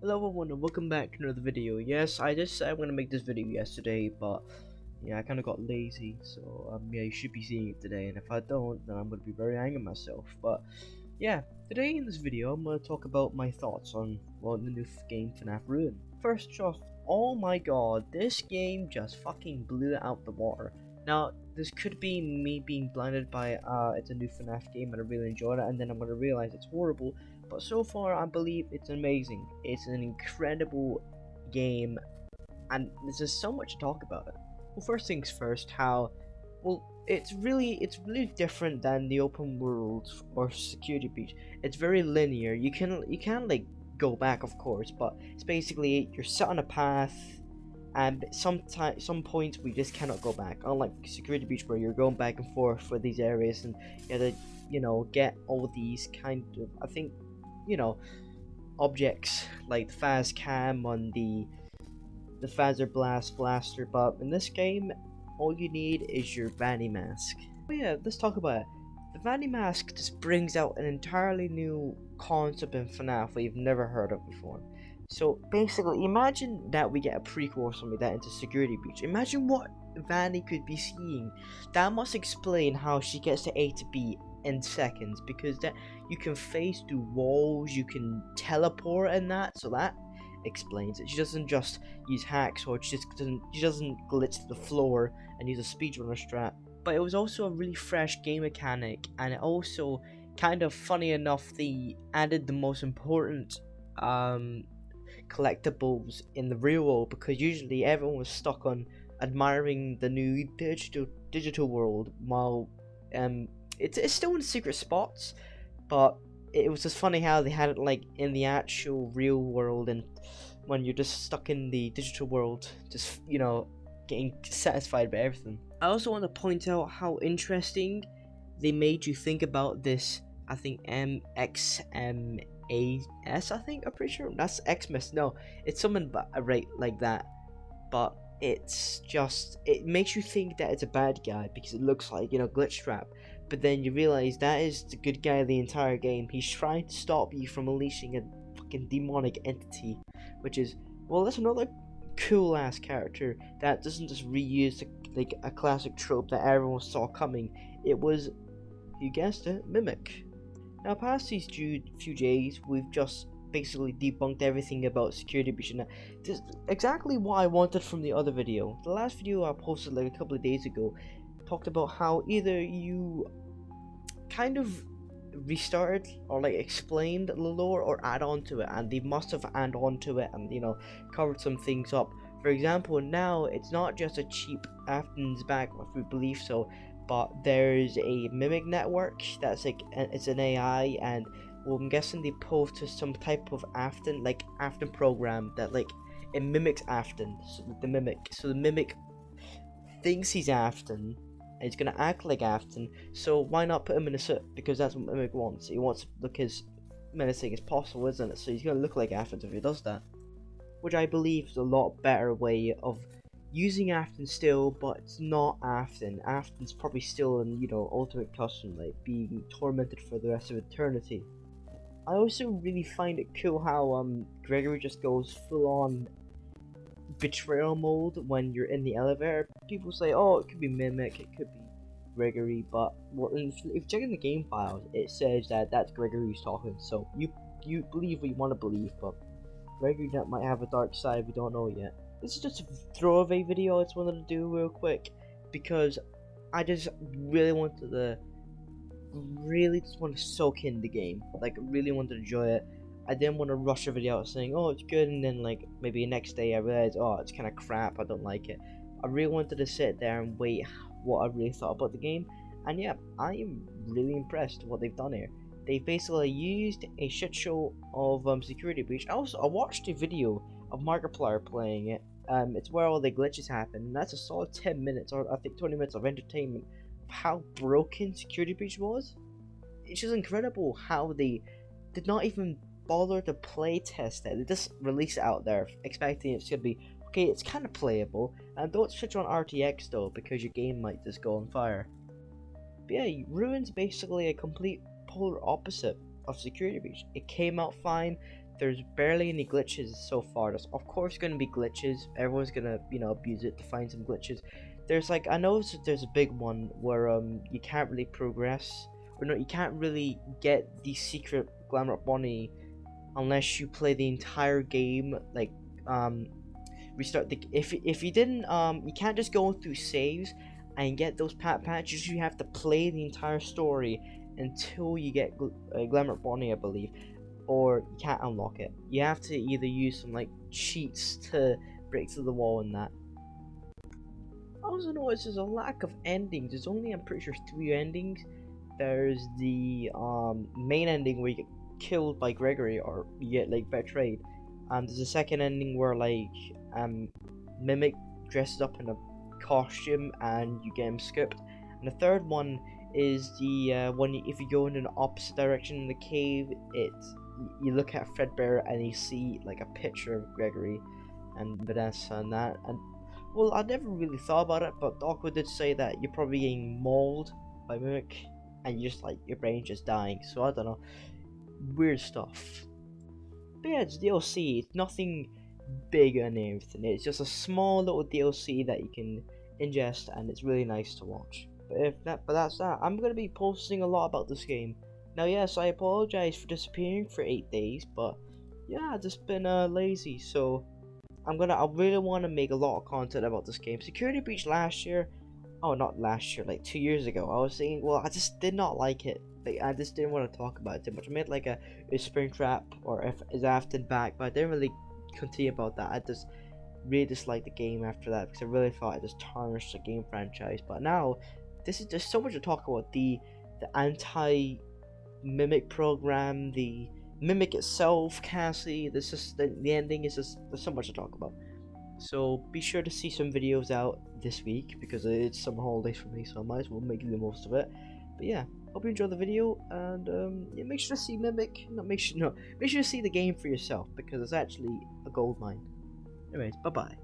Hello everyone and welcome back to another video. Yes, I just said I'm gonna make this video yesterday, but yeah, I kinda got lazy, so yeah, you should be seeing it today, and if I don't, then I'm gonna be very angry at myself. But yeah, today in this video, I'm gonna talk about my thoughts on, well, the new game FNAF Ruin. First off, oh my god, this game just fucking blew it out the water. Now, this could be me being blinded by, it's a new FNAF game and I really enjoyed it, and then I'm gonna realize it's horrible, but so far I believe it's amazing. It's an incredible game, and there's just so much to talk about it. Well, first things first, it's really different than the open world or security breach. It's very linear. You can like go back, of course, but it's basically you're set on a path, and some points we just cannot go back. Unlike security breach, where you're going back and forth for these areas, and you have to, get all these kind of, I think, you know, objects like the Faz Cam on the Phaser Blast Blaster, but in this game, all you need is your Vanny Mask. Oh yeah, let's talk about it. The Vanny Mask just brings out an entirely new concept in FNAF we've never heard of before. So basically, imagine that we get a prequel or something like that into Security Breach. Imagine what Vanny could be seeing. That must explain how she gets to A to B in seconds, because that you can phase through walls, you can teleport and that, so that explains it. She doesn't just use hacks, or she doesn't glitch to the floor and use a speedrunner strat. But it was also a really fresh game mechanic, and it also kind of funny enough they added the most important collectibles in the real world, because usually everyone was stuck on admiring the new digital world, while it's still in secret spots, but it was just funny how they had it like in the actual real world, and when you're just stuck in the digital world, just getting satisfied by everything. I also want to point out how interesting they made you think about this. I think MXMAS. I think I'm pretty sure that's Xmas. No, it's something right like that. But it makes you think that it's a bad guy because it looks like, Glitch Trap. But then you realize that is the good guy the entire game. He's trying to stop you from unleashing a fucking demonic entity, which is, well, that's another cool ass character that doesn't just reuse like a classic trope that everyone saw coming. It was, you guessed it, Mimic. Now, past these few days, we've just basically debunked everything about security breach, and this is exactly what I wanted from the other video. The last video I posted like a couple of days ago talked about how either you kind of restarted or like explained the lore or add on to it, and they must have added on to it and covered some things up. For example, now it's not just a cheap Afton's back, if we believe so, but there's a mimic network that's like, it's an AI, and well, I'm guessing they posed to some type of Afton, like Afton program that like it mimics Afton. So the mimic thinks he's Afton, and he's gonna act like Afton. So why not put him in a suit? Because that's what Mimic wants. He wants to look as menacing as possible, isn't it? So he's gonna look like Afton if he does that, which I believe is a lot better way of using Afton still, but it's not Afton. Afton's probably still in, ultimate custom, like being tormented for the rest of eternity. I also really find it cool how Gregory just goes full on betrayal mode when you're in the elevator. People say, oh, it could be Mimic, it could be Gregory, but well, if you check in the game files, it says that that's Gregory who's talking. So you believe what you want to believe, but Gregory Nut might have a dark side we don't know yet. This is just a throwaway video I just wanted to do real quick, because I just really wanted to soak in the game. Like, really wanted to enjoy it. I didn't want to rush a video out saying, oh, it's good, and then like maybe next day I realized, oh, it's kind of crap, I don't like it. I really wanted to sit there and wait what I really thought about the game, and yeah, I am really impressed with what they've done here. They basically used a shit show of security breach. I watched a video of Markiplier playing it. It's where all the glitches happen, and that's a solid 10 minutes, or I think 20 minutes of entertainment of how broken security breach was. It's just incredible how they did not even bother to play test it. They just release it out there, expecting it's gonna be okay. It's kind of playable, and don't switch on RTX though, because your game might just go on fire. But yeah, Ruin's basically a complete polar opposite of Security Breach. It came out fine. there's barely any glitches so far. There's of course gonna be glitches. Everyone's gonna abuse it to find some glitches. There's like I know there's a big one where you can't really progress, or no, you can't really get the secret glamour bunny unless you play the entire game, like restart the if you didn't you can't just go through saves and get those patches. You have to play the entire story until you get glamour bunny, I believe, or you can't unlock it. You have to either use some like cheats to break through the wall and that. I also noticed there's a lack of endings. There's only, I'm pretty sure, 3 endings. There's the main ending where you get killed by Gregory or you get like betrayed. There's a second ending where like Mimic dresses up in a costume and you get him skipped. And the third one is the one if you go in an opposite direction in the cave, you look at Fredbear and you see like a picture of Gregory and Vanessa and that. And well, I never really thought about it, but Doco did say that you're probably getting mauled by Mimic and you just like your brain just dying. So I don't know, weird stuff. But yeah, it's DLC. It's nothing big and everything. It's just a small little DLC that you can ingest, and it's really nice to watch. But that's that. I'm gonna be posting a lot about this game. Now, yes, I apologize for disappearing for 8 days, but yeah, I've just been lazy. So I really want to make a lot of content about this game. Security Breach last year, oh not last year, like 2 years ago. I was saying, well, I just did not like it. Like, I just didn't want to talk about it too much. I made like a Springtrap or if is after back, but I didn't really continue about that. I just really disliked the game after that because I really thought it just tarnished the game franchise. But now, there's so much to talk about. The anti-Mimic program, the Mimic itself, Cassie. This just the ending is just, there's so much to talk about. So be sure to see some videos out this week because it's summer holidays for me, so I might as well make the most of it. But yeah, hope you enjoyed the video, and yeah, make sure to see Mimic. Make sure to see the game for yourself because it's actually a gold mine. Anyways, bye bye.